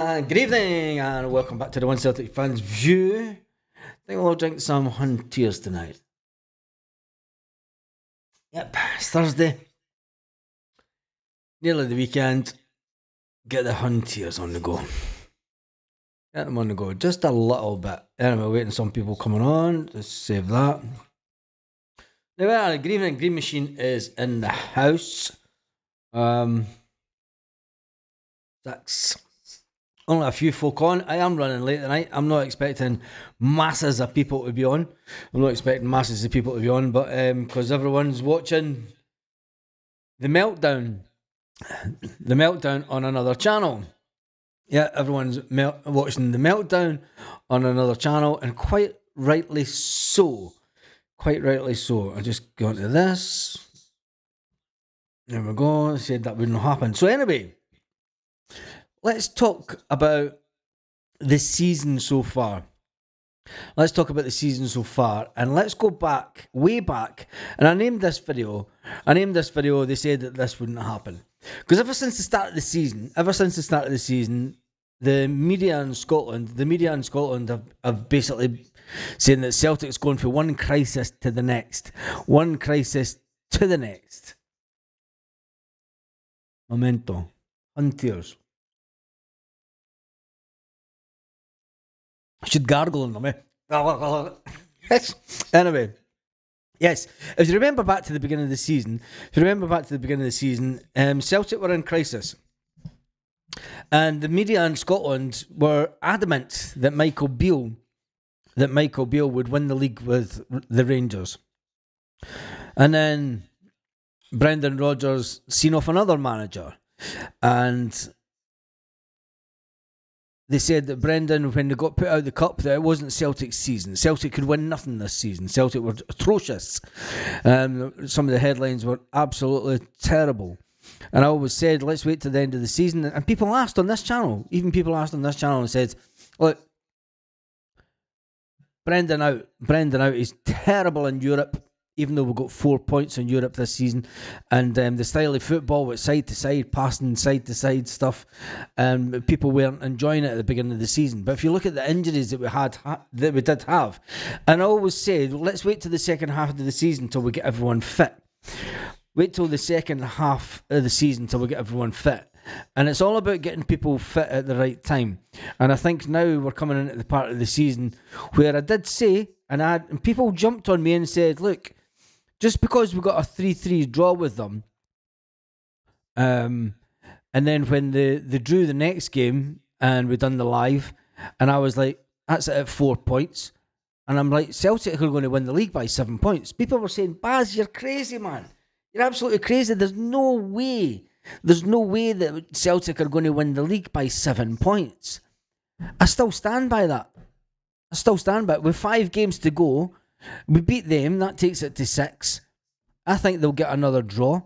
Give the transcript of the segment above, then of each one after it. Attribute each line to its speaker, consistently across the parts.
Speaker 1: Good evening and welcome back to the One Celtic Fans View. I think we'll drink some Hunters tonight. Yep, it's Thursday, nearly the weekend. Get the Hunters on the go. Get them on the go, just a little bit. Anyway, waiting some people coming on. Let's save that. Now, good evening. Green Machine is in the house. That's only a few folk on. I am running late tonight. I'm not expecting masses of people to be on. I'm not expecting masses of people to be on, but because everyone's watching the meltdown on another channel. Yeah, everyone's watching the meltdown on another channel, and quite rightly so. Quite rightly so. I just go into this. There we go. I said that wouldn't happen. So anyway, let's talk about the season so far. Let's talk about the season so far, and let's go back, way back. And I named this video. They said that this wouldn't happen because ever since the start of the season, the media in Scotland have basically saying that Celtic's going from one crisis to the next, Memento, Hunters. I should gargle in them, Yes. Anyway, yes. If you remember back to the beginning of the season, Celtic were in crisis. And the media in Scotland were adamant that Michael Beale would win the league with the Rangers. And then Brendan Rodgers seen off another manager. And they said that Brendan, when they got put out of the cup, that it wasn't Celtic's season. Celtic could win nothing this season. Celtic were atrocious. Some of the headlines were absolutely terrible. And I always said, let's wait till the end of the season. And people asked on this channel, and said, look, Brendan out. He's terrible in Europe, even though we've got 4 points in Europe this season. And the style of football with side to side, passing side to side stuff, people weren't enjoying it at the beginning of the season. But if you look at the injuries that we did have, and I always said, well, let's wait till the second half of the season till we get everyone fit. Wait till the second half of the season till we get everyone fit. And it's all about getting people fit at the right time. And I think now we're coming into the part of the season where I did say, and people jumped on me and said, look, just because we got a 3-3 draw with them, and then when they drew the next game and we done the live, and I was like, that's it at 4 points. And I'm like, Celtic are going to win the league by 7 points. People were saying, Baz, you're crazy, man. You're absolutely crazy. There's no way that Celtic are going to win the league by 7 points. I still stand by that. With 5 games to go, we beat them. That takes it to 6. I think they'll get another draw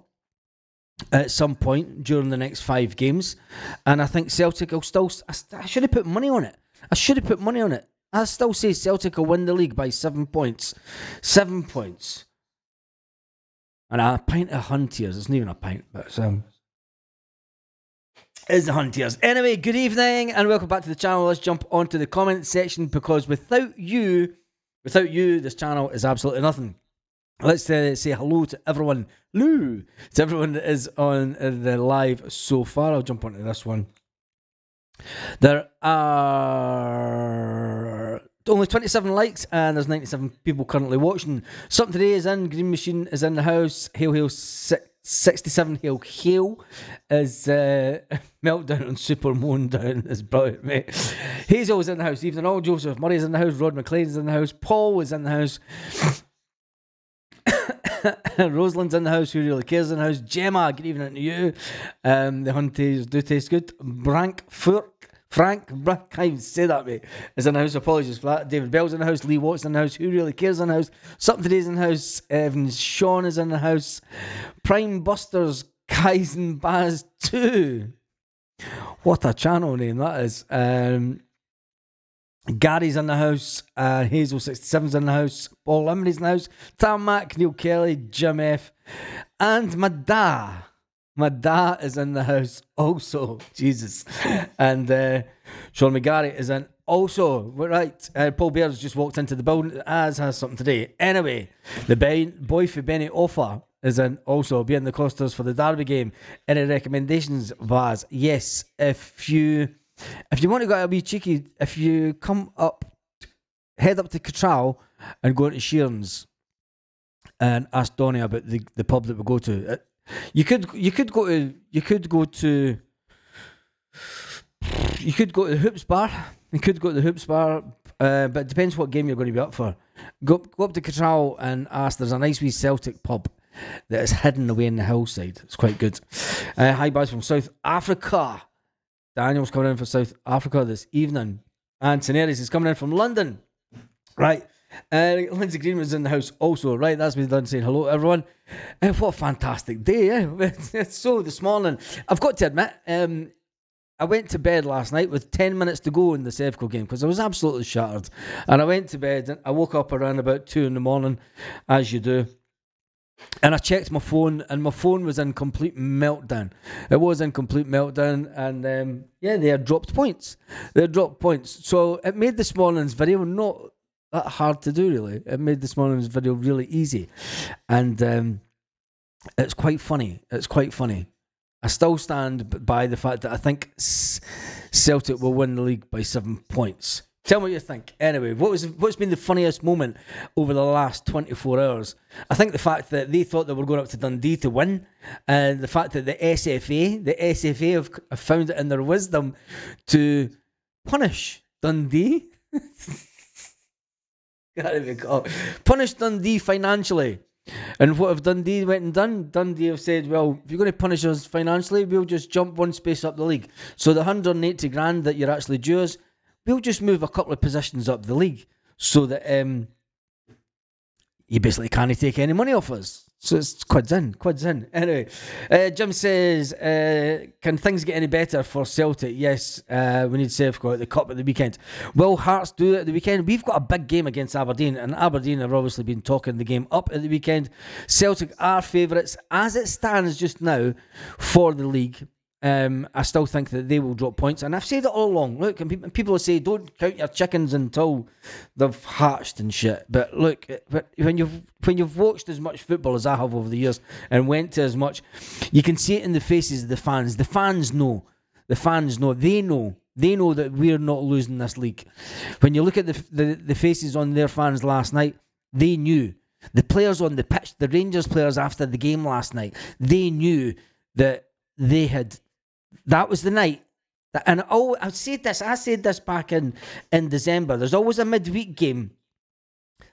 Speaker 1: at some point during the next 5 games. And I think Celtic will still... I should have put money on it. I still say Celtic will win the league by 7 points. 7 points. And a pint of Hunters. It's not even a pint, but it's the Hunters. Anyway, good evening and welcome back to the channel. Let's jump onto the comment section because without you, this channel is absolutely nothing. Let's say hello to everyone. To everyone that is on the live so far. I'll jump onto this one. There are only 27 likes and there's 97 people currently watching. Something today is in. Green Machine is in the house. Hail 67. Hail is meltdown on Super Moan down. Is brilliant, mate. Hazel is in the house. Evening all. Joseph Murray is in the house. Rod McLean's in the house. Paul is in the house. Rosalind's in the house. Who really cares in the house? Gemma, good evening to you. The Hunties do taste good. Frank, can't even say that, mate, is in the house. Apologies for that. David Bell's in the house. Lee Watts in the house. Who really cares in the house? Something today's in the house. Sean is in the house. Prime Busters, Guys and Baz 2. What a channel name that is. Gary's in the house. Hazel 67's in the house. Paul Limley's in the house. Tam Mac, Neil Kelly, Jim F. And my da. My dad is in the house also. Jesus. And Sean McGarry is in also. Right. Paul Bears just walked into the building, as has something today. Anyway, the boy for Benny Offa is in also. Be in the clusters for the Derby game. Any recommendations, Vaz? Yes. If you want to go a wee cheeky, if you come up, head up to Cattrall and go into Sheern's and ask Donny about the pub that we go to. You could go to the Hoops Bar. You could go to the Hoops Bar, but it depends what game you're going to be up for. Go up to Cattrall and ask. There's a nice wee Celtic pub that is hidden away in the hillside. It's quite good. Hi, guys from South Africa. Daniel's coming in from South Africa this evening. And Teneris is coming in from London. Right. Lindsay Green was in the house also. Right, that's me done saying hello to everyone. What a fantastic day, eh? So this morning, I've got to admit, I went to bed last night with 10 minutes to go in the Sevco game because I was absolutely shattered. And I went to bed and I woke up around about 2 in the morning, as you do. And I checked my phone, and my phone was in complete meltdown. It was in complete meltdown, and they had dropped points. So it made this morning's video not that hard to do, really. It made this morning's video really easy. And it's quite funny. I still stand by the fact that I think Celtic will win the league by 7 points. Tell me what you think. Anyway, what's been the funniest moment over the last 24 hours? I think the fact that they thought they were going up to Dundee to win, and the fact that the SFA have found it in their wisdom to punish Dundee. Punish Dundee financially. And what have Dundee went and done? Dundee have said, well, if you're going to punish us financially, we'll just jump one space up the league. So the 180 grand that you're actually due us, we'll just move a couple of positions up the league so that you basically can't take any money off us. So it's quids in. Anyway, Jim says, can things get any better for Celtic? Yes, we need Sevco at the Cup at the weekend. Will Hearts do it at the weekend? We've got a big game against Aberdeen, and Aberdeen have obviously been talking the game up at the weekend. Celtic are favourites as it stands just now for the league. I still think that they will drop points, and I've said it all along. Look, and people say don't count your chickens until they've hatched and shit. But look, when you've watched as much football as I have over the years and went to as much, you can see it in the faces of the fans. The fans know. They know that we're not losing this league. When you look at the faces on their fans last night, they knew. The players on the pitch, the Rangers players after the game last night, they knew that they had. That was the night. And I said this back in December. There's always a midweek game.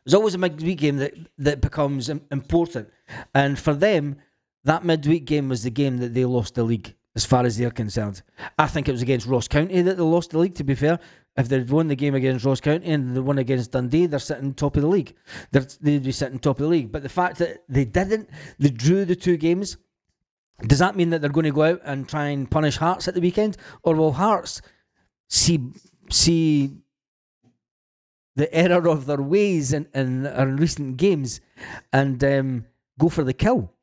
Speaker 1: That becomes important. And for them, that midweek game was the game that they lost the league, as far as they're concerned. I think it was against Ross County that they lost the league, to be fair. If they'd won the game against Ross County and they won against Dundee, they're sitting top of the league. They'd be sitting top of the league. But the fact that they drew the two games, does that mean that they're going to go out and try and punish Hearts at the weekend? Or will Hearts see the error of their ways in recent games and go for the kill?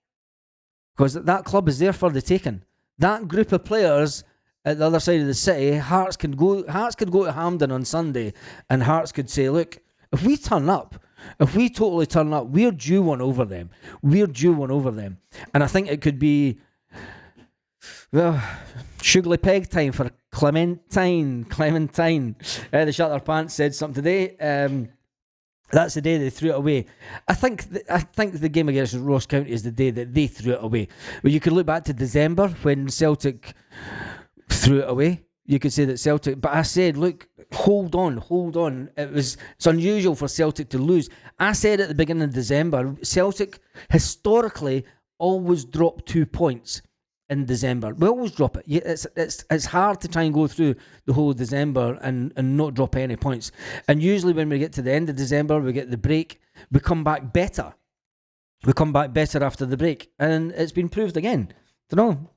Speaker 1: Because that club is there for the taking. That group of players at the other side of the city, Hearts could go to Hampden on Sunday, and Hearts could say, look, if we totally turn up, we're due one over them. And I think it could be, well, sugary peg time for Clementine. The Shut Their Pants said something today. That's the day they threw it away. I think the game against Ross County is the day that they threw it away. But you could look back to December when Celtic threw it away. You could say that Celtic, but I said, look, hold on. It's unusual for Celtic to lose. I said at the beginning of December, Celtic historically always drop 2 points in December. We always drop it. It's hard to try and go through the whole of December and not drop any points. And usually when we get to the end of December, we get the break, we come back better. After the break. And it's been proved again. Don't know.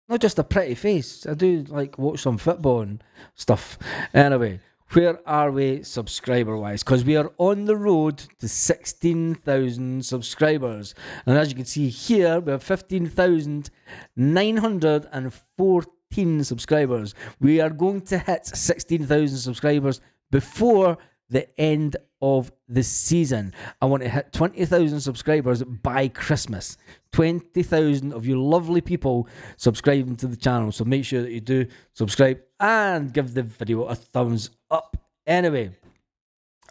Speaker 1: Not just a pretty face. I do like watch some football and stuff. Anyway, Where are we subscriber-wise? Because we are on the road to 16,000 subscribers. And as you can see here, we have 15,914 subscribers. We are going to hit 16,000 subscribers before the end of the season. I want to hit 20,000 subscribers by Christmas. 20,000 of you lovely people subscribing to the channel. So make sure that you do subscribe and give the video a thumbs up. Anyway,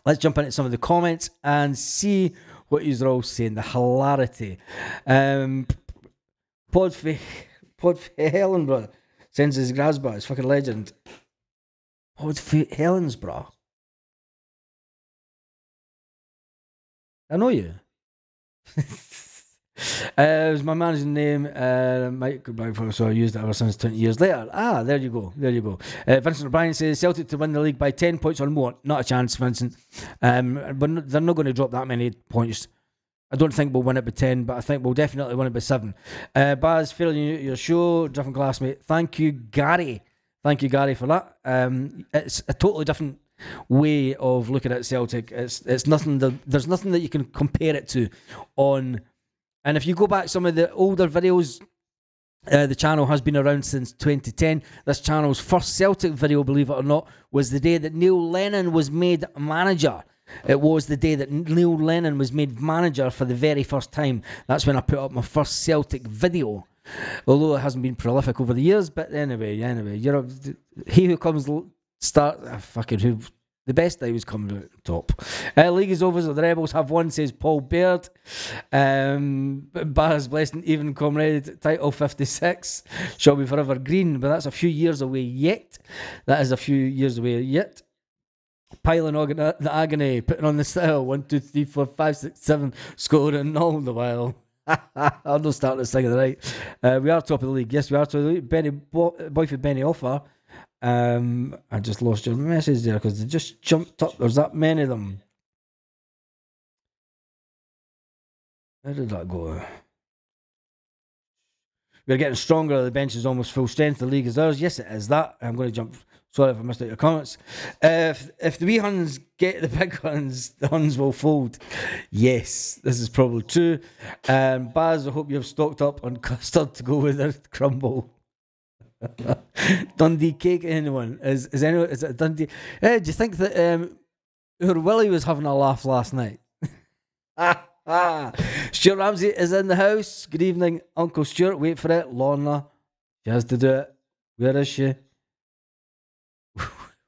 Speaker 1: let's jump into some of the comments and see what you're all saying. The hilarity. Podfe Helen, bro. Sends his Grasba. It's fucking legend. Podfe Helen's, bro. I know you. It was my manager's name, Mike Goalkeeper, so I used it ever since 20 years later. There you go. Vincent O'Brien says Celtic to win the league by 10 points or more. Not a chance, Vincent. But they're not going to drop that many points. I don't think we'll win it by 10, but I think we'll definitely win it by 7. Baz, failing your show, different classmate. Thank you, Gary. Thank you, Gary, for that. It's a totally different way of looking at Celtic. It's nothing. There's nothing that you can compare it to on. And if you go back some of the older videos, the channel has been around since 2010. This channel's first Celtic video, believe it or not, was the day that Neil Lennon was made manager. It was the day that Neil Lennon was made manager for the very first time. That's when I put up my first Celtic video. Although it hasn't been prolific over the years, but anyway, he who comes the best times coming out top. League is over, so the Rebels have won, says Paul Baird. Barra's blessing, even comrade, title 56 shall be forever green, but that's a few years away yet. Piling the agony, putting on the style, 1, 2, 3, 4, 5, 6, 7, scoring all the while. I'll not start this thing right. We are top of the league. Yes, we are top of the league. Boyfriend Benny Offer. I just lost your message there because they just jumped up. There's that many of them. Where did that go? We're getting stronger. The bench is almost full strength. The league is ours. Yes, it is that. I'm going to jump. Sorry if I missed out your comments. If the wee Huns get the big Huns, the Huns will fold. Yes, this is probably true. Baz, I hope you have stocked up on custard to go with the crumble. Dundee cake, anyone? Is it Dundee? Do you think that Willie was having a laugh last night? Stuart Ramsey is in the house. Good evening, Uncle Stuart. Wait for it. Lorna. She has to do it. Where is she?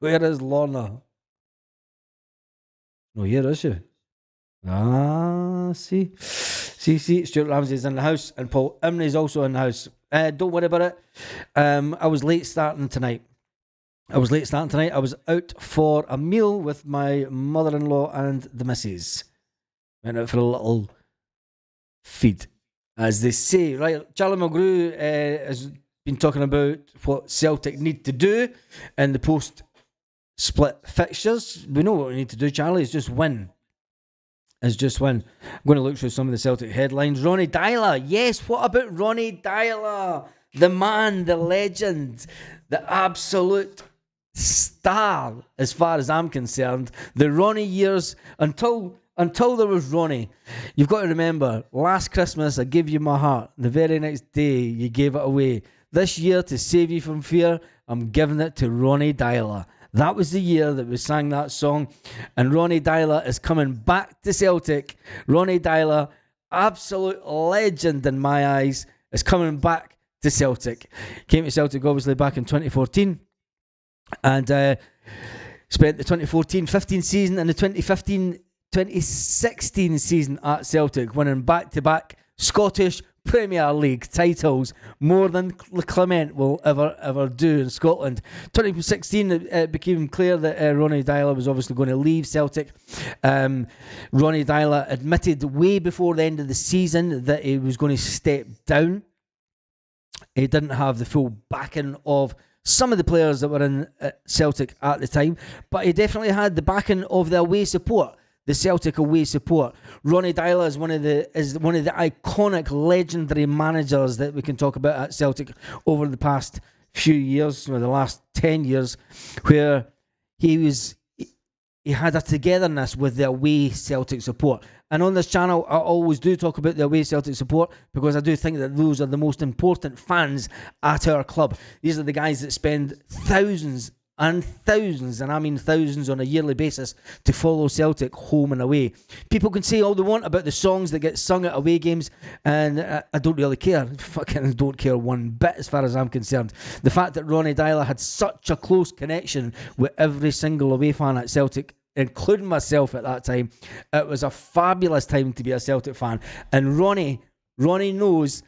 Speaker 1: Where is Lorna? No, here is she. See, Stuart Ramsey is in the house, and Paul Imney is also in the house. Don't worry about it. I was late starting tonight. I was out for a meal with my mother-in-law and the missus. Went out for a little feed, as they say. Right, Charlie Mulgrew has been talking about what Celtic need to do in the post-split fixtures. We know what we need to do, Charlie. Is just win. I'm going to look through some of the Celtic headlines. Ronnie Deila. Yes, what about Ronnie Deila? The man, the legend, the absolute star, as far as I'm concerned. The Ronnie years, until there was Ronnie. You've got to remember, last Christmas I gave you my heart. The very next day you gave it away. This year, to save you from fear, I'm giving it to Ronnie Deila. That was the year that we sang that song. And Ronnie Deila is coming back to Celtic. Ronnie Deila, absolute legend in my eyes, is coming back to Celtic. Came to Celtic, obviously, back in 2014. And spent the 2014-15 season and the 2015-2016 season at Celtic, winning back-to-back Scottish Premier League titles, more than Clement will ever do in Scotland. 2016, it became clear that Ronnie Deila was obviously going to leave Celtic. Ronnie Deila admitted way before the end of the season that he was going to step down. He didn't have the full backing of some of the players that were in Celtic at the time, but he definitely had the backing of the away support. The Celtic away support. Ronnie Deila is one of the iconic, legendary managers that we can talk about at Celtic over the past few years, or the last 10 years, where he was he had a togetherness with the away Celtic support. And on this channel, I always do talk about the away Celtic support because I do think that those are the most important fans at our club. These are the guys that spend thousands and thousands, and I mean thousands on a yearly basis, to follow Celtic home and away. People can say all they want about the songs that get sung at away games, and I don't really care. Fucking don't care one bit as far as I'm concerned. The fact that Ronnie Dyler had such a close connection with every single away fan at Celtic, including myself at that time, it was a fabulous time to be a Celtic fan. And Ronnie knows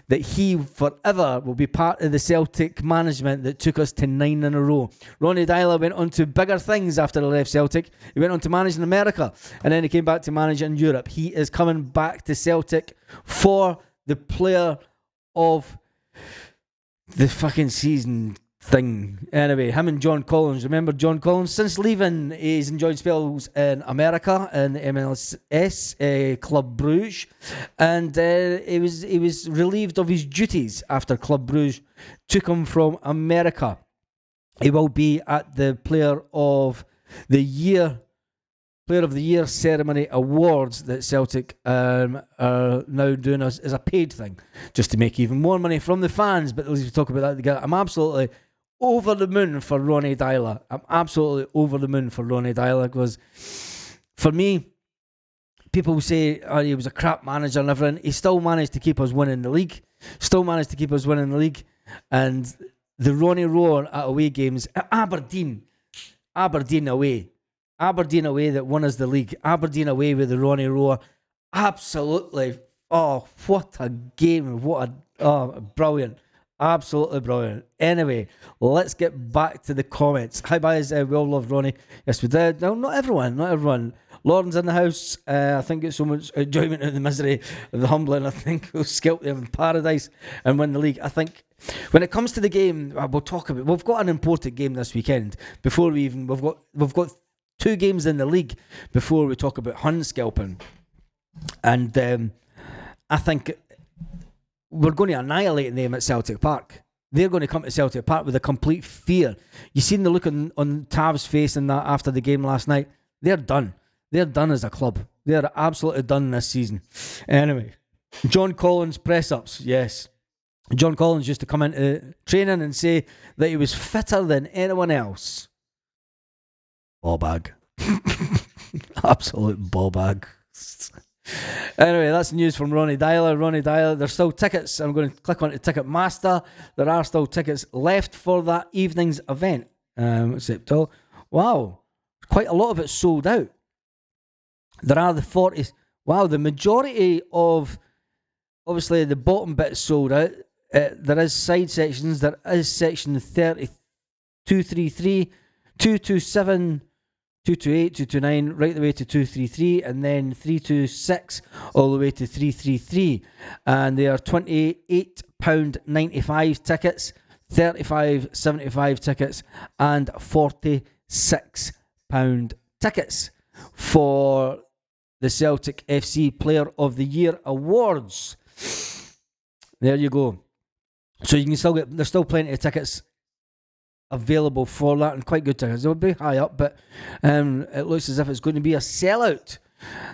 Speaker 1: that he forever will be part of the Celtic management that took us to 9 in a row. Ronnie Dyler went on to bigger things after he left Celtic. He went on to manage in America, and then he came back to manage in Europe. He is coming back to Celtic for the player of the fucking season thing. Anyway, him and John Collins. Remember John Collins? Since leaving, he's enjoyed spells in America in the MLS, Club Bruges, and he was relieved of his duties after Club Bruges took him from America. He will be at the Player of the Year ceremony awards that Celtic are now doing as a paid thing, just to make even more money from the fans. But let's talk about that together. I'm absolutely over the moon for Ronnie Dyler. Because for me, people say he was a crap manager and everything. He still managed to keep us winning the league. And the Ronnie Roar at away games at Aberdeen away that won us the league. Aberdeen away with the Ronnie Roar. Absolutely. Oh, what a game. Brilliant. Absolutely brilliant. Anyway, let's get back to the comments. Hi, guys. We all love Ronnie. Yes, we did. No, not everyone. Lauren's in the house. I think it's so much enjoyment of the misery of the humbling. I think we'll scalp them in paradise and win the league. I think when it comes to the game, we'll talk about. We've got an important game this weekend. We've got 2 games in the league before we talk about Hun scalping, and I think we're going to annihilate them at Celtic Park. They're going to come to Celtic Park with a complete fear. You seen the look on Tav's face in that after the game last night? They're done. They're done as a club. They're absolutely done this season. Anyway, John Collins press-ups, yes. John Collins used to come into training and say that he was fitter than anyone else. Ball bag. Absolute ball bag. Anyway, that's news from Ronnie Dyler. There's still tickets. I'm going to click on to Ticketmaster. There are still tickets left for that evening's event. Wow, quite a lot of it sold out. There are the 40s. Wow, the majority of, obviously, the bottom bit sold out. There is side sections. There is section 30, 233, 227, 228, 229, right the way to 233, and then 326 all the way to 333. And they are £28.95 tickets, £35.75 tickets, and £46 tickets for the Celtic FC Player of the Year Awards. There you go. So you can still there's still plenty of tickets available for that, and quite good tickets. They'll be high up, but it looks as if it's going to be a sellout.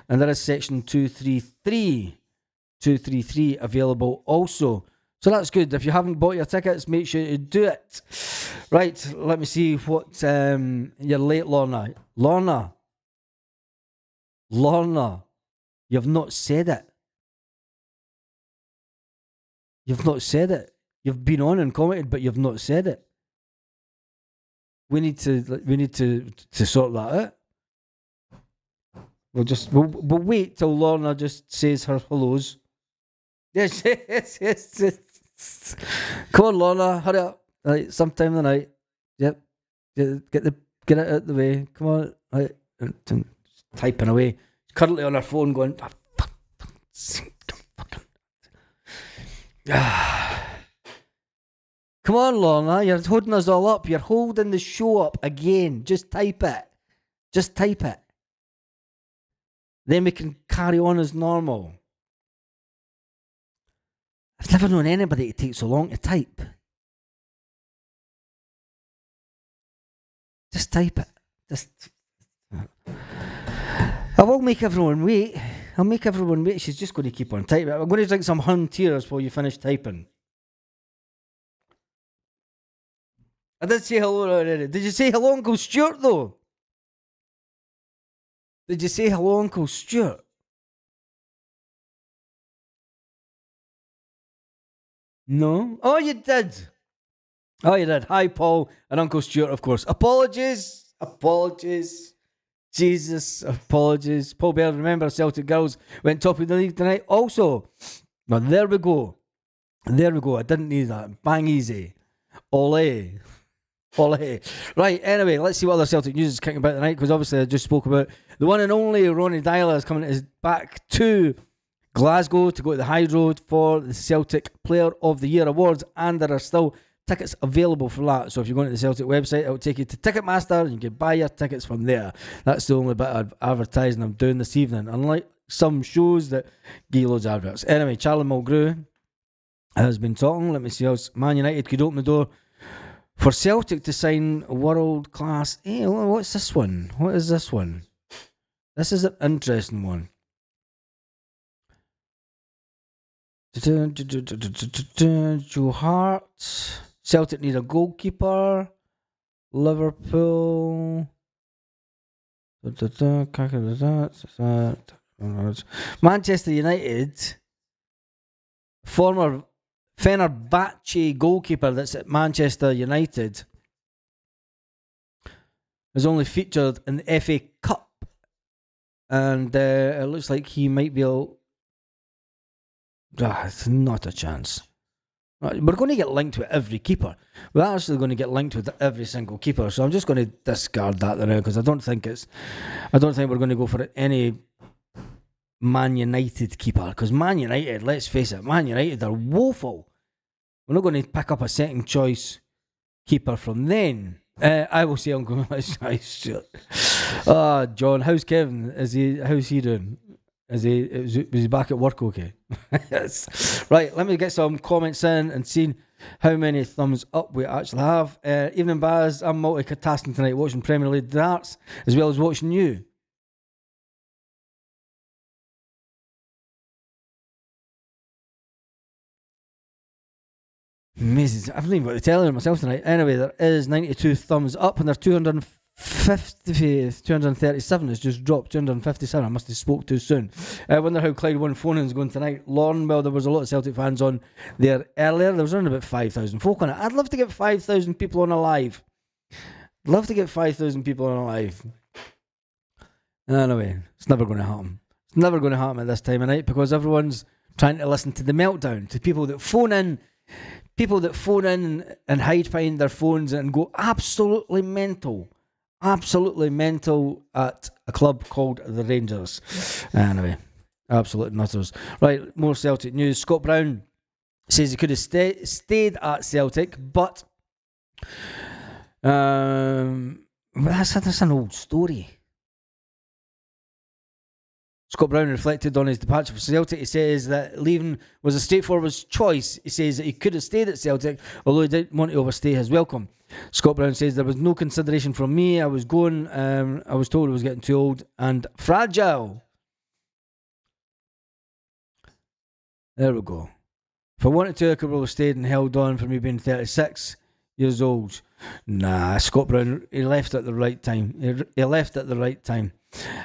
Speaker 1: And there is section 233 available also. So that's good. If you haven't bought your tickets, make sure you do it. Right, let me see what you're late, Lorna. Lorna, you've not said it. You've You've been on and commented, but you've not said it. We need to sort that out. We'll wait till Lorna just says her hellos. Yes. Come on, Lorna, hurry up. Right, sometime in the night. Yep. Get it out of the way. Come on. Right. Typing away. Currently on her phone going. Come on, Lorna, you're holding us all up. You're holding the show up again. Just type it. Then we can carry on as normal. I've never known anybody to take so long to type. Just type it. I will make everyone wait. I'll make everyone wait. She's just going to keep on typing. I'm going to drink some hun tears while you finish typing. I did say hello already. Did you say hello, Uncle Stuart, though? Did you say hello, Uncle Stuart? No? Oh, you did. Oh, you did. Hi, Paul and Uncle Stuart, of course. Apologies. Apologies. Jesus, apologies. Paul Baird, remember Celtic girls went top of the league tonight. Also, now there we go. There we go. I didn't need that. Bang easy. Ole. Ole. Right, anyway, let's see what other Celtic news is kicking about tonight, because obviously I just spoke about the one and only Ronnie Dyler is back to Glasgow to go to the High Road for the Celtic Player of the Year Awards, and there are still tickets available for that. So if you're going to the Celtic website, it'll take you to Ticketmaster and you can buy your tickets from there. That's the only bit of advertising I'm doing this evening, unlike some shows that give loads of adverts. Anyway, Charlie Mulgrew has been talking. Let me see how Man United could open the door for Celtic to sign world class. Hey, what's this one? What is this one? This is an interesting one. Joe Hart. Celtic need a goalkeeper. Liverpool. Manchester United. Former Fenerbahce goalkeeper that's at Manchester United is only featured in the FA Cup, and it looks like he might be it's not a chance. We're going to get linked with every keeper. We're actually going to get linked with every single keeper, so I'm just going to discard that now, because I don't think we're going to go for any Man United keeper, because Man United, let's face it, Man United are woeful. We're not going to pick up a second choice keeper from then. I will say Uncle Stuart. John, how's Kevin? How's he doing? Was he back at work okay? Yes. Right, let me get some comments in and see how many thumbs up we actually have. Evening Baz, I'm multitasking tonight, watching Premier League darts as well as watching you. Amazing. I've not even got to tell you myself tonight. Anyway, there is 92 thumbs up, and there's 237 has just dropped. 257. I must have spoke too soon. I wonder how Clyde One phone-in's going tonight. Lauren, well, there was a lot of Celtic fans on there earlier. There was around about 5,000 folk on it. I'd love to get 5,000 people on a live. Love to get 5,000 people on a live. Anyway, it's never going to happen. It's never going to happen at this time of night, because everyone's trying to listen to the meltdown, to people that phone in and hide behind their phones and go absolutely mental at a club called the Rangers. Anyway, absolute nutters. Right, more Celtic news. Scott Brown says he could have stayed at Celtic, but that's an old story. Scott Brown reflected on his departure for Celtic. He says that leaving was a straightforward choice. He says that he could have stayed at Celtic, although he didn't want to overstay his welcome. Scott Brown says there was no consideration from me. I was going. I was told I was getting too old and fragile. There we go. If I wanted to, I could have stayed and held on for me being 36 years old. Nah, Scott Brown, he left at the right time. He left at the right time.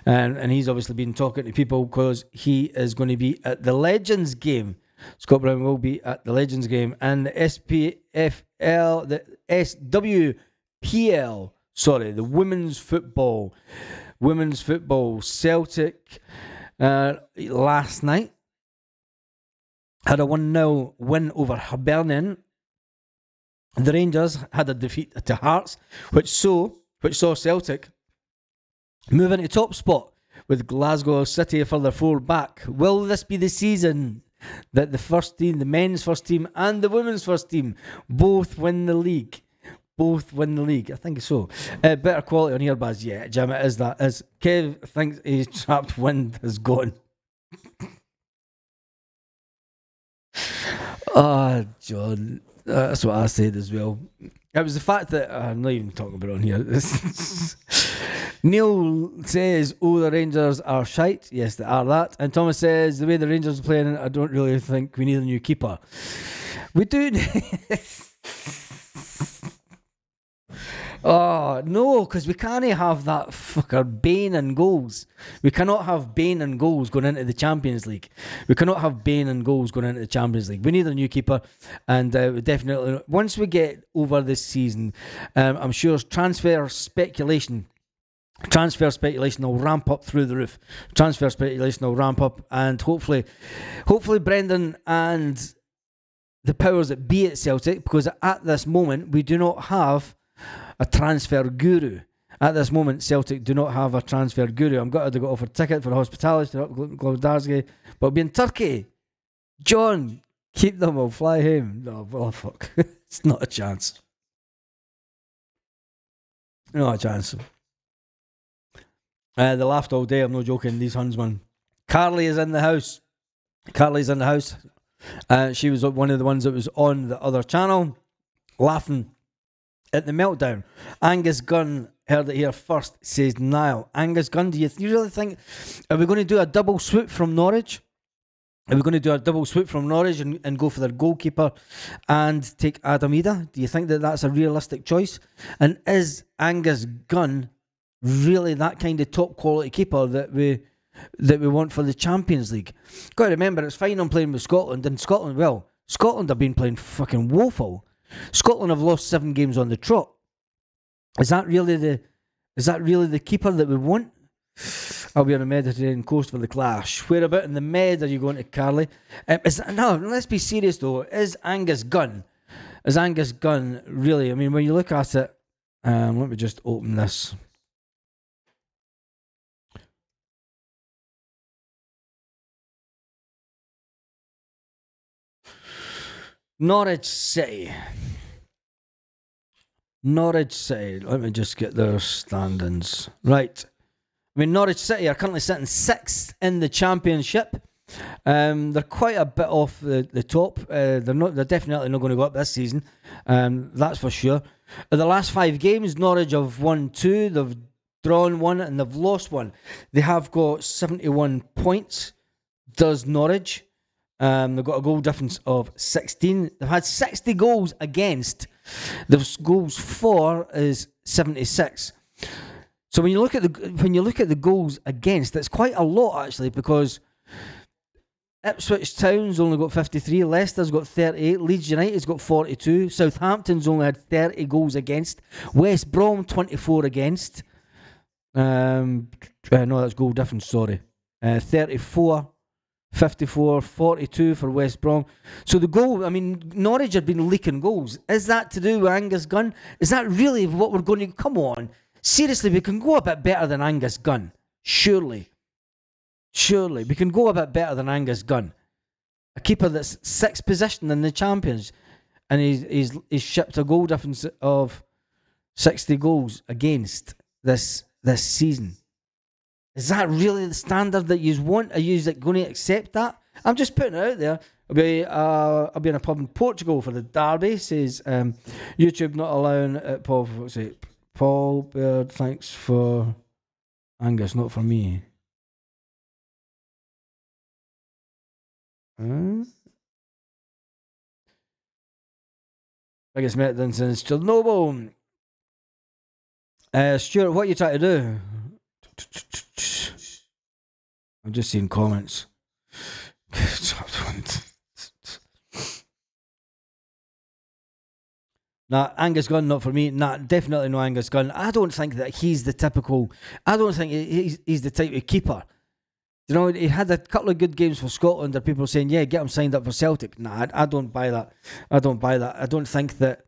Speaker 1: And he's obviously been talking to people because he is going to be at the Legends game. Scott Brown will be at the Legends game. And the SPFL, the SWPL, the women's football Celtic last night had a 1-0 win over Hibernian. The Rangers had a defeat to Hearts, which saw Celtic move into top spot with Glasgow City further 4 back. Will this be the season that the first team, the men's first team and the women's first team, both win the league? I think so. Better quality on here, Baz. Yeah, Jim, it is that. As Kev thinks his trapped wind is gone. John, that's what I said as well. It was the fact that I'm not even talking about it on here. Neil says, "Oh, the Rangers are shite." Yes, they are that. And Thomas says, "The way the Rangers are playing, I don't really think we need a new keeper." We do. Oh no, because we can't have that fucker Bane and goals. We cannot have Bane and goals going into the Champions League. We cannot have Bane and goals going into the Champions League. We need a new keeper, and we definitely once we get over this season, I'm sure transfer speculation will ramp up through the roof. Transfer speculation will ramp up, and hopefully Brendan and the powers that be at Celtic, because at this moment we do not have a transfer guru. At this moment, Celtic do not have a transfer guru. I'm gutted to go off a ticket for hospitality to Glasgow, but I'll be in Turkey. John, keep them, I'll fly home. No, well, fuck. It's not a chance. Not a chance. They laughed all day, I'm not joking, these Hunsmen. Carly is in the house. Carly's in the house. She was one of the ones that was on the other channel, laughing at the meltdown. Angus Gunn heard it here first, says Niall. Angus Gunn, do you really think, are we going to do a double swoop from Norwich? Are we going to do a double swoop from Norwich and go for their goalkeeper and take Adam Ida? Do you think that that's a realistic choice? And is Angus Gunn really that kind of top quality keeper that we want for the Champions League? Got to remember, it's fine I'm playing with Scotland, and Scotland have been playing fucking woeful. Scotland have lost 7 games on the trot. Is that really the keeper that we want? I'll be on the Mediterranean coast for the clash. Where about in the Med are you going to, Carly? No, let's be serious though. Is Angus Gunn really? I mean, when you look at it, let me just open this. Norwich City. Let me just get their standings. Right. I mean, Norwich City are currently sitting 6th in the Championship. They're quite a bit off the top. They're definitely not going to go up this season. That's for sure. In the last 5 games, Norwich have won 2, they've drawn 1, and they've lost 1. They have got 71 points. Does Norwich? They've got a goal difference of 16. They've had 60 goals against. The goals for is 76. So when you look at the goals against, that's quite a lot actually, because Ipswich Town's only got 53, Leicester's got 38, Leeds United's got 42, Southampton's only had 30 goals against, West Brom 24 against. No, that's goal difference. Sorry, 34. 54, 42 for West Brom. So the goal, I mean, Norwich have been leaking goals. Is that to do with Angus Gunn? Is that really what we're going to... Come on. Seriously, we can go a bit better than Angus Gunn. Surely, we can go a bit better than Angus Gunn. A keeper that's 6th position in the Champions, and he's shipped a goal difference of 60 goals against this season. Is that really the standard that you want? Are you going to accept that? I'm just putting it out there. I'll be in a pub in Portugal for the derby. Says YouTube not allowing Paul. What's it? Paul Bird. Thanks for Angus, not for me. Biggest met since Chernobyl. Stuart, what are you trying to do? I'm just seeing comments. Nah, Angus Gunn, not for me. Nah, definitely no Angus Gunn. I don't think that he's the typical... I don't think he's the type of keeper. You know, he had a couple of good games for Scotland. There are people saying, yeah, get him signed up for Celtic. Nah, I don't buy that. I don't think that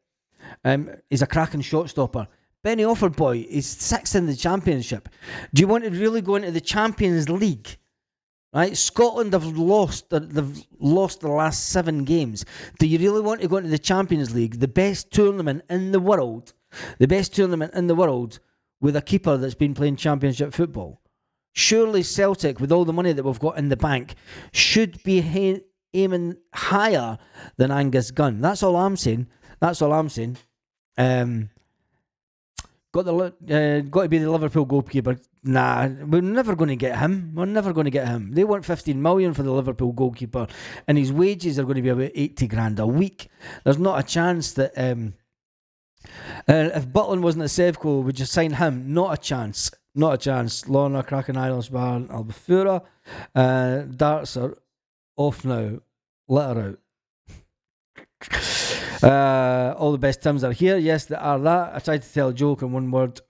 Speaker 1: he's a cracking shot stopper. Benny Offerboy is 6th in the Championship. Do you want to really go into the Champions League? Right, Scotland have lost. They've lost the last 7 games. Do you really want to go into the Champions League, the best tournament in the world, with a keeper that's been playing Championship football? Surely Celtic, with all the money that we've got in the bank, should be aiming higher than Angus Gunn. That's all I'm saying. got to be the Liverpool goalkeeper. Nah, we're never going to get him. We're never going to get him. They want 15 million for the Liverpool goalkeeper, and his wages are going to be about 80 grand a week. There's not a chance that if Butland wasn't at Sevco, would you sign him? Not a chance. Not a chance. Lorna, Kraken, Islands, Bar, Albufeira. Darts are off now. Let her out. All the best Tims are here. Yes, they are that. I tried to tell a joke and one word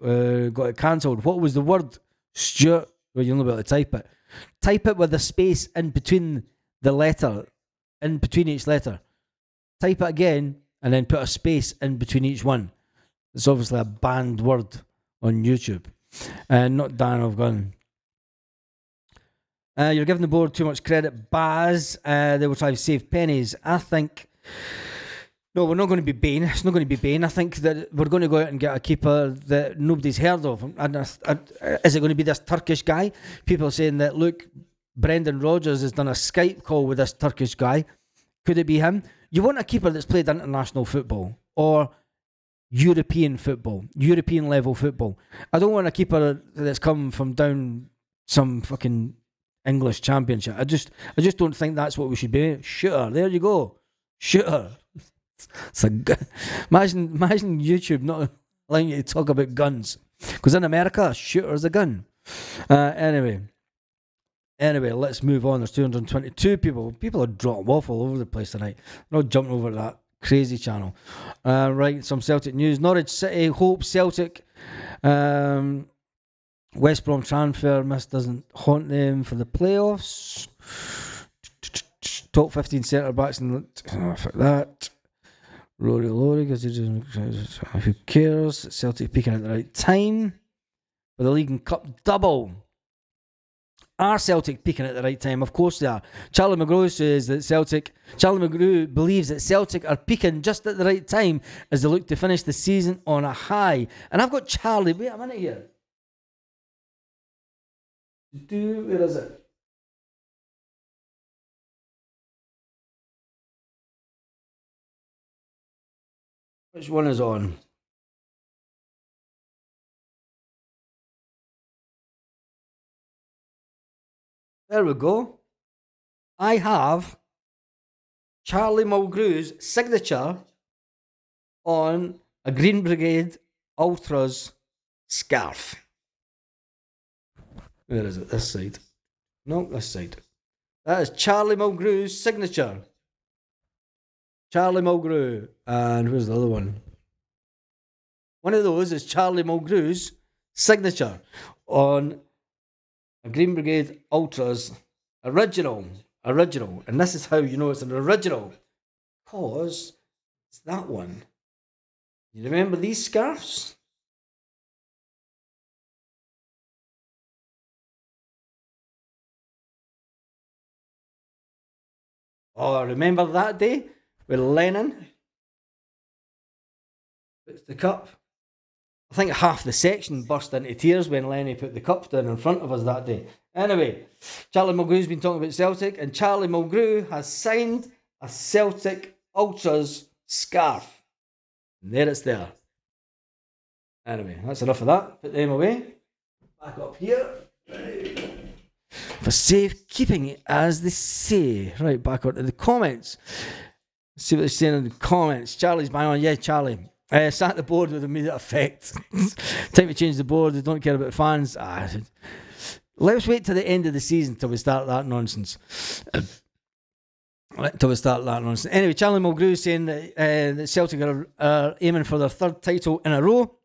Speaker 1: got it cancelled. What was the word? Stuart. Well, you'll not be able to type it. Type it with a space in between the letter, in between each letter. Type it again and then put a space in between each one. It's obviously a banned word on YouTube. Not Dan of Gun. You're giving the board too much credit. Baz, they will try to save pennies. I think... No, we're not going to be Bain. It's not going to be Bain. I think that we're going to go out and get a keeper that nobody's heard of. Is it going to be this Turkish guy? People are saying that, look, Brendan Rodgers has done a Skype call with this Turkish guy. Could it be him? You want a keeper that's played international football or European football, European level football. I don't want a keeper that's come from down some fucking English championship. I just don't think that's what we should be. Shooter, there you go. Shooter. It's imagine YouTube not allowing you to talk about guns, because in America a shooter's a gun. Anyway, let's move on. There's 222 people are dropping off all over the place tonight. They're not jumping over that crazy channel. Right, some Celtic news. Norwich City hope Celtic West Brom transfer miss doesn't haunt them for the playoffs. Top 15 centre backs and fuck that. Rory, because who cares? Celtic peaking at the right time for the League and Cup double. Are Celtic peaking at the right time? Of course they are. Charlie McGrew says that Charlie McGrew believes that Celtic are peaking just at the right time as they look to finish the season on a high. And I've got Charlie. Wait a minute here. Where is it? Which one is on? There we go. I have Charlie Mulgrew's signature on a Green Brigade Ultras scarf. Where is it? This side. No, this side. That is Charlie Mulgrew's signature. Charlie Mulgrew. And where's the other one? One of those is Charlie Mulgrew's signature on a Green Brigade Ultras original. And this is how you know it's an original. Because it's that one. You remember these scarves? Oh, remember that day with Lennon? Puts the cup. I think half the section burst into tears when Lenny put the cup down in front of us that day. Anyway, Charlie Mulgrew's been talking about Celtic, and Charlie Mulgrew has signed a Celtic Ultras scarf. And there it's there. Anyway, that's enough of that. Put them away. Back up here. For safekeeping, as they say. Right, back onto the comments. Let's see what they're saying in the comments. Charlie's bang on. Yeah, Charlie. Sat the board with immediate effect. Time to change the board. They don't care about fans. Let's wait till the end of the season till we start that nonsense. Anyway, Charlie Mulgrew saying that Celtic are aiming for their third title in a row.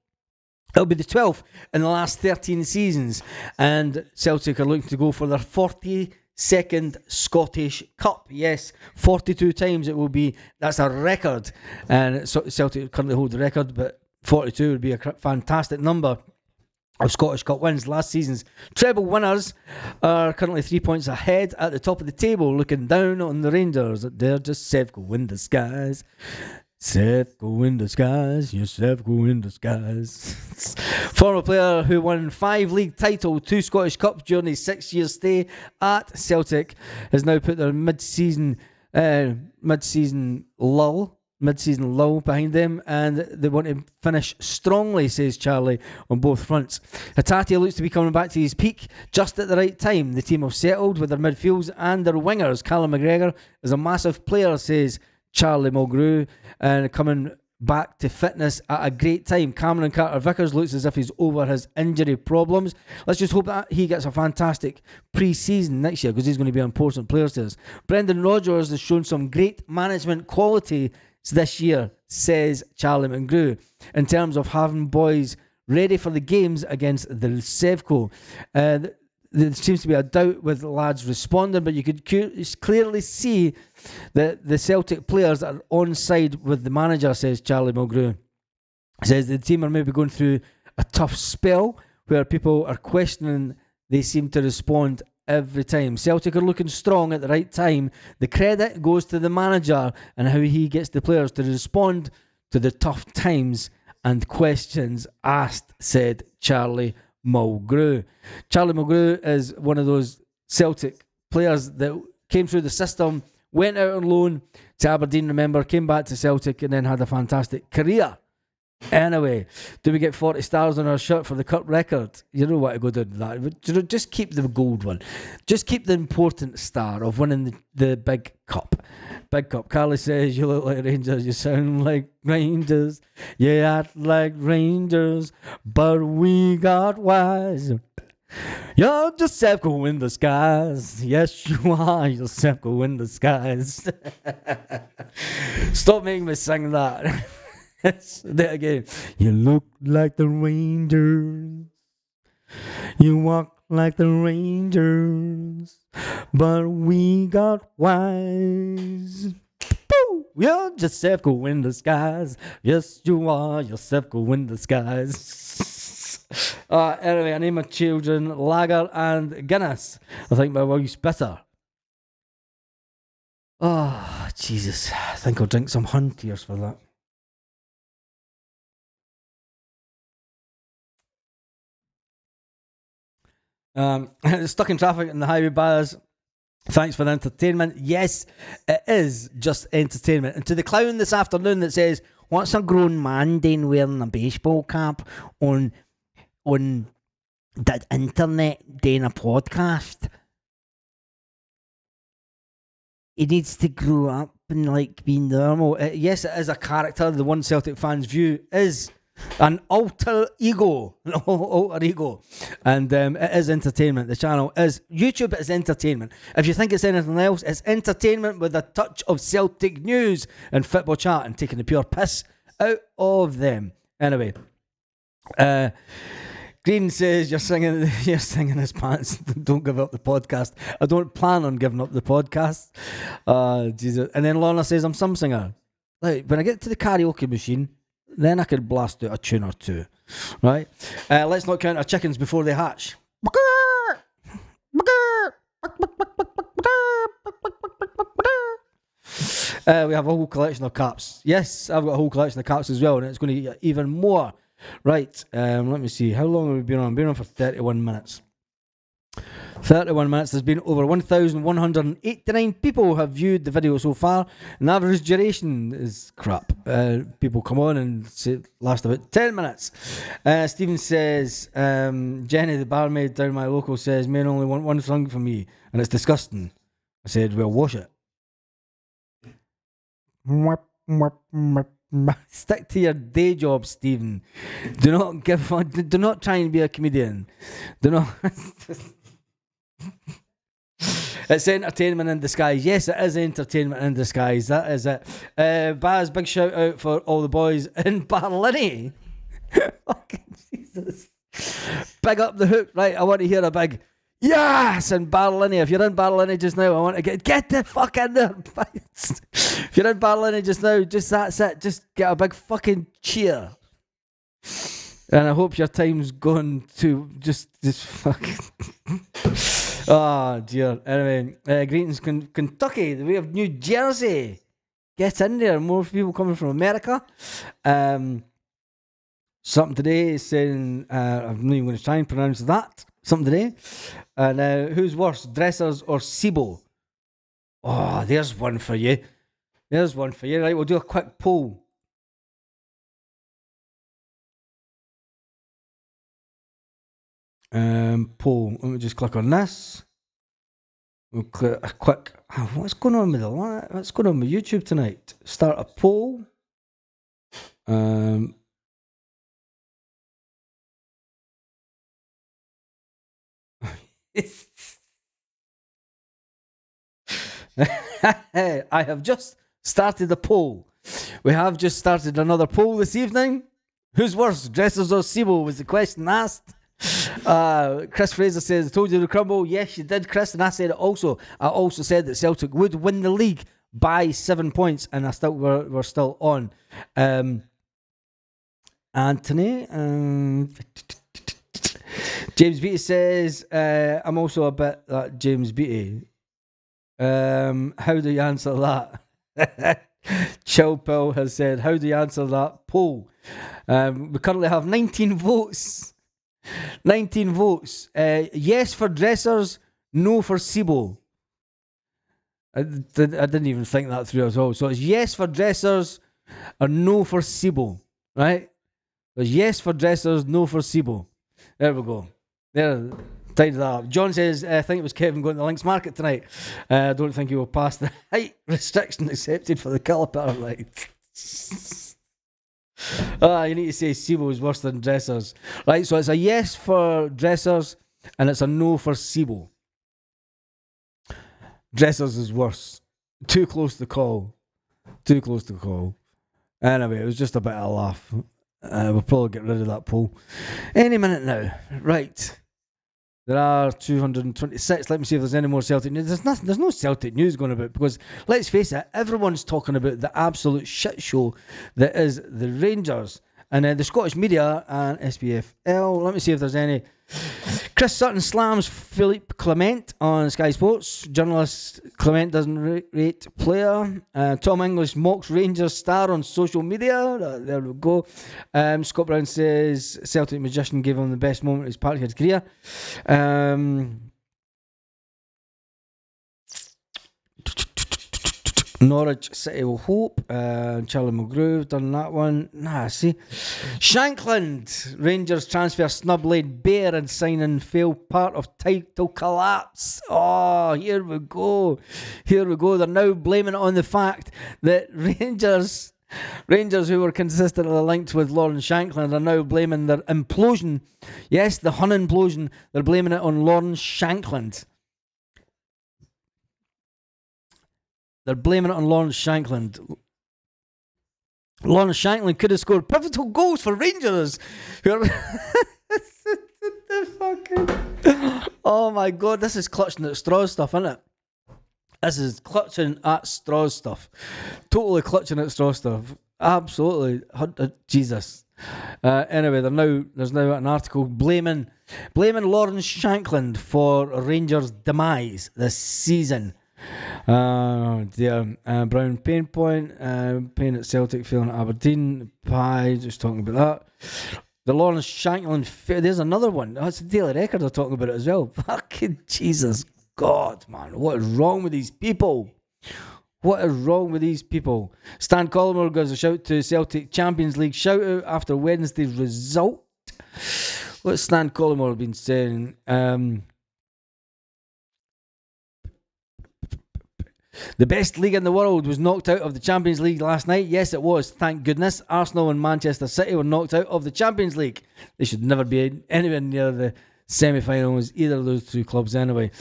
Speaker 1: It'll be the 12th in the last 13 seasons. And Celtic are looking to go for their 42nd Scottish Cup. Yes, 42 times it will be. That's a record. And Celtic currently hold the record, but 42 would be a fantastic number of Scottish Cup wins. Last season's treble winners are currently 3 points ahead at the top of the table, looking down on the Rangers. They're just Sevco in disguise. Sevco in disguise. Yes, Sevco in disguise. Former player who won 5 league titles, 2 Scottish Cups during his 6-year stay at Celtic has now put their mid-season lull mid-season lull behind them, and they want to finish strongly, says Charlie, on both fronts. Hatate looks to be coming back to his peak just at the right time. The team have settled with their midfields and their wingers. Callum McGregor is a massive player, says Charlie Mulgrew, and coming back to fitness at a great time. Cameron Carter-Vickers looks as if he's over his injury problems. Let's just hope that he gets a fantastic pre-season next year, because he's going to be an important player to us. Brendan Rodgers has shown some great management quality this year, says Charlie McGrew, in terms of having boys ready for the games against the Sevco. There seems to be a doubt with the lads responding, but you could clearly see that the Celtic players are on side with the manager, says Charlie Mulgrew. Says the team are maybe going through a tough spell where people are questioning they seem to respond every time. Celtic are looking strong at the right time. The credit goes to the manager and how he gets the players to respond to the tough times and questions asked, said Charlie Mulgrew. Charlie Mulgrew is one of those Celtic players that came through the system, went out on loan to Aberdeen, remember, came back to Celtic and then had a fantastic career. Anyway, do we get 40 stars on our shirt for the cup record? You know what to go do that. But, just keep the gold one. Just keep the important star of winning the big cup. Big cup. Carly says, you look like Rangers, you sound like Rangers, you act like Rangers, but we got wise. You're just go in the skies. Yes, you are. You're go in the skies. Stop making me sing that. There again. You look like the Rangers. You walk like the Rangers, but we got wise. You're just go in the skies. Yes, you are. You're go in the skies. Anyway, I name my children Lager and Guinness. I think my wife's bitter. Oh, Jesus. I think I'll drink some Hun tears for that. Stuck in traffic in the highway bars. Thanks for the entertainment. Yes, it is just entertainment. And to the clown this afternoon that says, what's a grown man doing wearing a baseball cap on the internet doing a podcast? He needs to grow up and be normal. Yes, it is a character. The one Celtic fans view is an alter ego, and it is entertainment. The channel is YouTube is entertainment. If you think it's anything else, it's entertainment with a touch of Celtic news and football chat and taking the pure piss out of them. Anyway, Green says you're singing his pants. Don't give up the podcast. I don't plan on giving up the podcast. Jesus. And then Lorna says I'm some singer. Like when I get to the karaoke machine, then I could blast out a tune or two, right? Let's not count our chickens before they hatch. We have a whole collection of caps. Yes, I've got a whole collection of caps as well, and it's going to get even more. Right, let me see. How long have we been on? We've been on for 31 minutes. 31 minutes. There's been over 1,189 people have viewed the video so far. And the average duration is crap. People come on and say last about 10 minutes. Stephen says, Jenny, the barmaid down my local, says men only want one thing from me, and it's disgusting. I said, well, wash it. Stick to your day job, Stephen. Do not try and be a comedian. Do not. It's entertainment in disguise. Yes, it is entertainment in disguise. That is it. Baz, big shout out for all the boys in Barlinnie. Fucking Jesus. Big up the hook. Right, I want to hear a big yes in Barlinnie. If you're in Barlinnie just now, I want to get the fuck in there. If you're in Barlinnie just now, just that's it. Just get a big fucking cheer. And I hope your time's gone to just fucking. Oh dear. Anyway, greetings, Kentucky. We have New Jersey. Get in there. More people coming from America. Something today is saying, I'm not even going to try and pronounce that. Something today. Now, who's worse, Dressers or Sibo? Oh, there's one for you. There's one for you. Right, we'll do a quick poll. Poll. Let me just click on this. We'll click a quick. What's going on with what's going on with YouTube tonight? Start a poll. I have just started a poll. We have just started another poll this evening. Who's worse, Dressers or Sibo, was the question asked. Chris Fraser says, I told you to crumble. Yes, you did, Chris. And I said it also. I also said that Celtic would win the league by 7 points, and we're still on. Anthony, James Beattie says, I'm also a bit like James Beattie. How do you answer that? Chill Pill has said, how do you answer that poll? We currently have 19 votes. 19 votes. Yes for Dressers, no for Sibo. I didn't even think that through at all. So it's yes for Dressers or no for Sibo, right? There's yes for Dressers, no for Sibo. There we go. There, tied that up. John says, I think it was Kevin going to the Links Market tonight. I don't think he will pass the height restriction accepted for the caliper. Right. You need to say Sibo is worse than Dressers. Right, so it's a yes for Dressers and it's a no for Sibo. Dressers is worse. Too close to call. Too close to call. Anyway, it was just a bit of a laugh. We'll probably get rid of that poll any minute now. Right. There are 226. Let me see if there's any more Celtic news. There's no Celtic news going about because, let's face it, everyone's talking about the absolute shit show that is the Rangers. And the Scottish media and SPFL. Let me see if there's any. Chris Sutton slams Philippe Clement on Sky Sports. Journalist Clement doesn't rate player. Tom English mocks Rangers star on social media. There we go. Scott Brown says Celtic magician gave him the best moment of his Parkhead career. Norwich City will hope. Charlie Mulgrew done that one. See. Shankland Rangers transfer snub laid bare and signing failed part of title collapse. Oh, here we go. They're now blaming it on the fact that Rangers who were consistently linked with Lawrence Shankland are now blaming their implosion. Yes, the Hun implosion. They're blaming it on Lawrence Shankland. They're blaming it on Lawrence Shankland. Lawrence Shankland could have scored pivotal goals for Rangers. Oh my God, this is clutching at straws stuff, isn't it? This is clutching at straws stuff. Totally clutching at straws stuff. Absolutely. Jesus. Anyway, there's now an article blaming Lawrence Shankland for Rangers' demise this season. Dear. Brown pain point. Pain at Celtic, feeling at Aberdeen. Pie, just talking about that. The Lawrence Shankland. There's another one. That's the Daily Record. Are talking about it as well. Fucking Jesus God, man. What is wrong with these people? What is wrong with these people? Stan Collymore gives a shout to Celtic Champions League shout out after Wednesday's result. What's Stan Collymore been saying? The best league in the world was knocked out of the Champions League last night. Yes, it was. Thank goodness. Arsenal and Manchester City were knocked out of the Champions League. They should never be anywhere near the semi-finals, either of those two clubs anyway.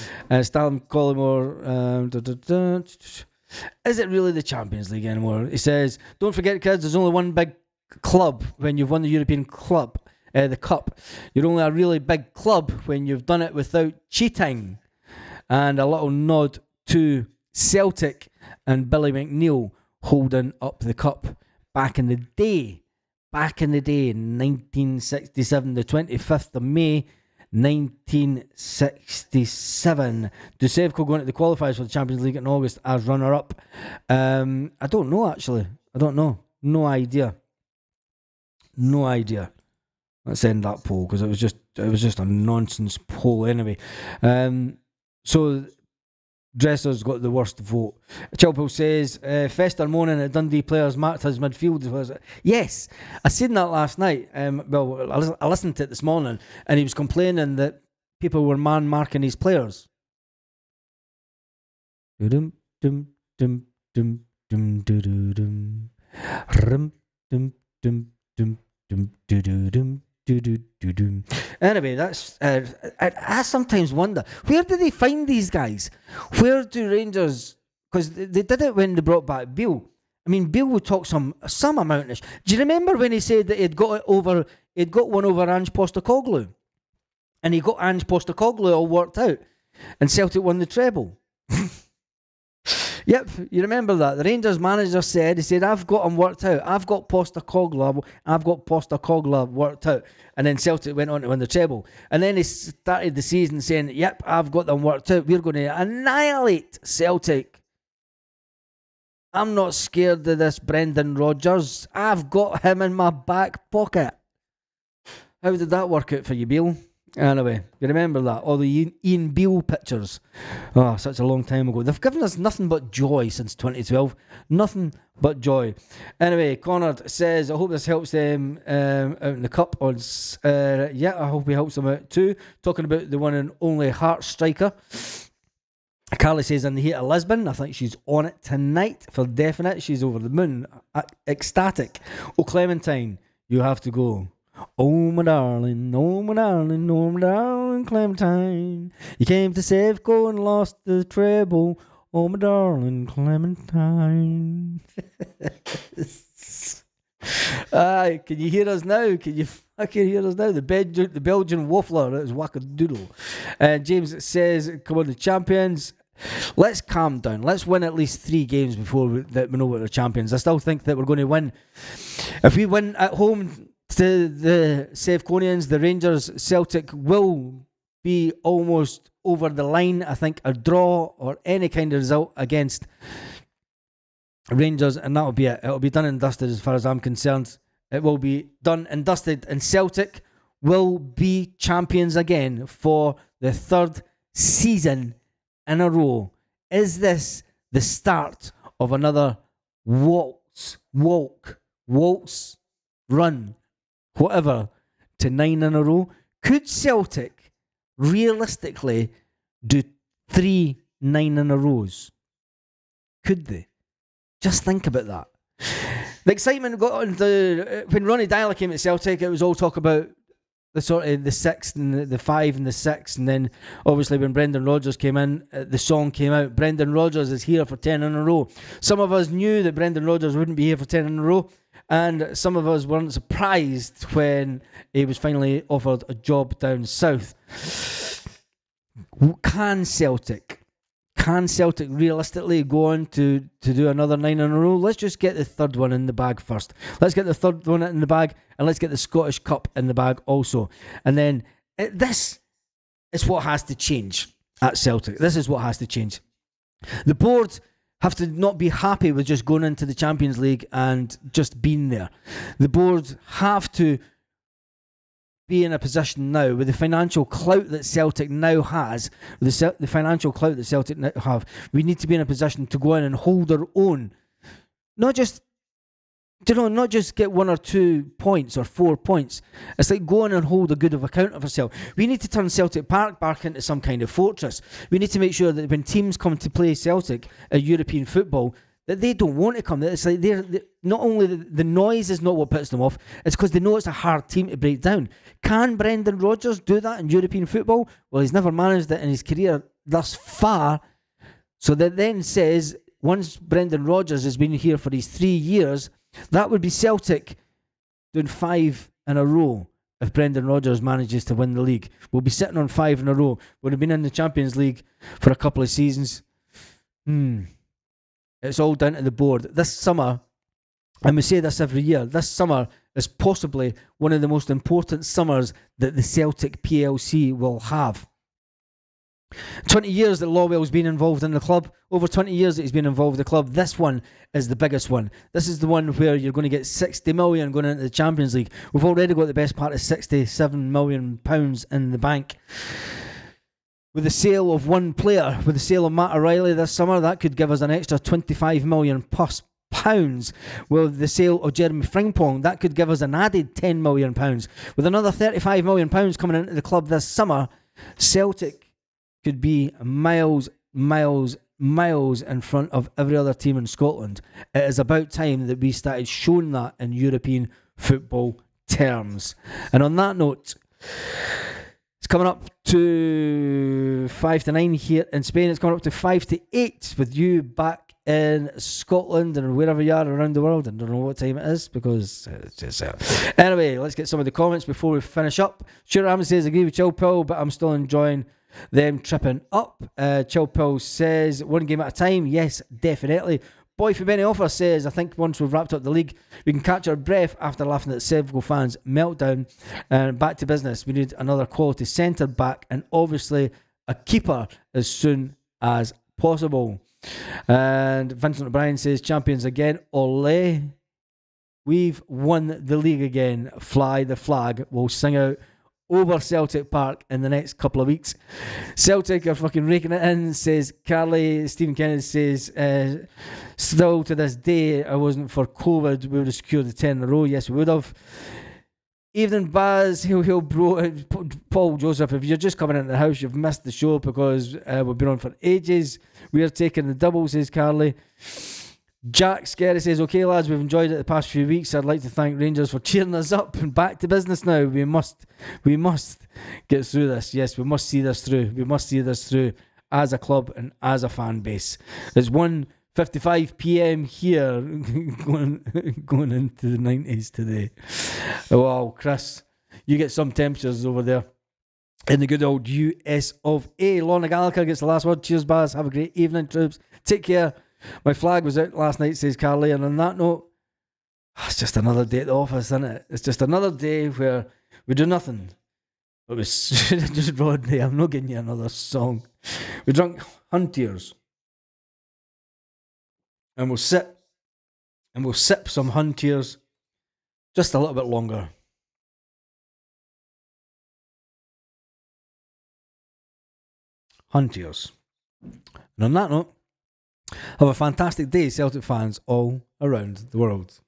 Speaker 1: Stan Collymore, is it really the Champions League anymore? He says, don't forget, kids, there's only one big club when you've won the European Club, the Cup. You're only a really big club when you've done it without cheating. And a little nod to Celtic and Billy McNeil holding up the cup back in the day, in 1967, the 25th of May, 1967. Dusevko going to the qualifiers for the Champions League in August as runner-up. I don't know, actually. I don't know. No idea. Let's end that poll because it was just a nonsense poll anyway. So Dresser's got the worst vote. Chilpel says, Fester moaning at Dundee players marked his midfield. Yes, I seen that last night. I listened to it this morning, and he was complaining that people were man-marking his players. Anyway, that's I sometimes wonder, where do they find these guys? Where do Rangers? Because they did it when they brought back Beale. I mean, Beale would talk some amount of. Do you remember when he said that he'd got one over Ange Postecoglou, and he got Ange Postecoglou all worked out, and Celtic won the treble. Yep, you remember that. The Rangers manager said, I've got him worked out. I've got Postecoglou worked out. And then Celtic went on to win the treble. And then he started the season saying, yep, I've got them worked out. We're going to annihilate Celtic. I'm not scared of this Brendan Rodgers. I've got him in my back pocket. How did that work out for you, Beale? Anyway, you remember that? All the Ian Beale pictures. Oh, such a long time ago. They've given us nothing but joy since 2012. Nothing but joy. Anyway, Connor says, I hope this helps them out in the cup. Yeah, I hope he helps them out too. Talking about the one and only Heart striker. Carly says, in the heat of Lisbon, I think she's on it tonight for definite. She's over the moon. Ecstatic. Oh, Clementine, you have to go. Oh my darling, oh my darling, oh my darling Clementine. You came to Safeco and lost the treble. Oh my darling Clementine. Can you hear us now? Can you fucking hear us now? The Belgian waffler, that is wackadoodle. James says, come on, the champions. Let's calm down. Let's win at least 3 games before we know we're champions. I still think that we're going to win. If we win at home to the Safeconians, the Rangers, Celtic will be almost over the line. I think a draw or any kind of result against Rangers, and that'll be it. It'll be done and dusted as far as I'm concerned. It will be done and dusted, and Celtic will be champions again for the 3rd season in a row. Is this the start of another waltz, run, whatever, to 9 in a row? Could Celtic realistically do 3 9 in a rows? Could they? Just think about that. The excitement got on when Ronnie Dyler came to Celtic. It was all talk about the sort of the 6th and the 5 and the 6, and then obviously when Brendan Rodgers came in, the song came out, Brendan Rodgers is here for 10 in a row. Some of us knew that Brendan Rodgers wouldn't be here for 10 in a row, and some of us weren't surprised when he was finally offered a job down south. Can Celtic realistically go on to do another 9 in a row? Let's just get the 3rd one in the bag first. Let's get the 3rd one in the bag, and let's get the Scottish Cup in the bag also. And then this is what has to change at Celtic. This is what has to change. The board have to not be happy with just going into the Champions League and just being there. The board have to be in a position now with the financial clout that Celtic now has, the financial clout that Celtic now have, we need to be in a position to go in and hold our own. Not just get 1 or 2 points or 4 points. It's like go in and hold a good of account of ourselves. We need to turn Celtic Park back into some kind of fortress. We need to make sure that when teams come to play Celtic at European football, that they don't want to come. It's like they're not only the noise is not what puts them off, it's because they know it's a hard team to break down. Can Brendan Rodgers do that in European football? Well, he's never managed it in his career thus far. So that then says, once Brendan Rodgers has been here for these 3 years, that would be Celtic doing 5 in a row if Brendan Rodgers manages to win the league. We'll be sitting on 5 in a row. We'll have been in the Champions League for a couple of seasons. It's all down to the board. This summer, and we say this every year, this summer is possibly one of the most important summers that the Celtic PLC will have. 20 years that Lawwell's been involved in the club, over 20 years that he's been involved in the club, this one is the biggest one. This is the one where you're going to get 60 million going into the Champions League. We've already got the best part of £67 million in the bank. with the sale of one player, with the sale of Matt O'Reilly this summer, that could give us an extra 25 million plus pounds. With the sale of Jeremy Frimpong, that could give us an added 10 million pounds. With another 35 million pounds coming into the club this summer, Celtic could be miles in front of every other team in Scotland. It is about time that we started showing that in European football terms. And on that note, it's coming up to 5 to 9 here in Spain. It's coming up to 5 to 8 with you back in Scotland and wherever you are around the world. I don't know what time it is because it's just... Anyway, let's get some of the comments before we finish up. Sure, Ram says, agree with Chill Pill, but I'm still enjoying them tripping up. Chill Pill says, one game at a time. Yes, definitely. Boy for Benny Offer says, I think once we've wrapped up the league, we can catch our breath after laughing at several fans' meltdown. And back to business. We need another quality centre back and obviously a keeper as soon as possible. And Vincent O'Brien says, champions again. Ole. We've won the league again. Fly the flag. We'll sing out over Celtic Park in the next couple of weeks. Celtic are fucking raking it in, says Carly. Stephen Kennedy says, still to this day, I wasn't for COVID, we would have secured the 10 in a row. Yes, we would have. Evening Baz, Hill Bro, Paul Joseph, if you're just coming into the house, you've missed the show because we've been on for ages. We are taking the double, says Carly. Jack Scary says, okay lads, we've enjoyed it the past few weeks. I'd like to thank Rangers for cheering us up and back to business now. We must get through this. Yes, we must see this through. We must see this through as a club and as a fan base. It's 1:55 p.m. here going into the 90s today. Wow, Chris, you get some temperatures over there in the good old US of A. Lorna Gallagher gets the last word. Cheers, Baz. Have a great evening, troops. Take care. My flag was out last night, says Carly, and on that note, it's just another day at the office, isn't it? It's just another day where we do nothing. It was just Rodney. I'm not giving you another song. We drunk Huntiers, and we'll sip some Huntiers just a little bit longer. Huntiers. And on that note, have a fantastic day, Celtic fans all around the world.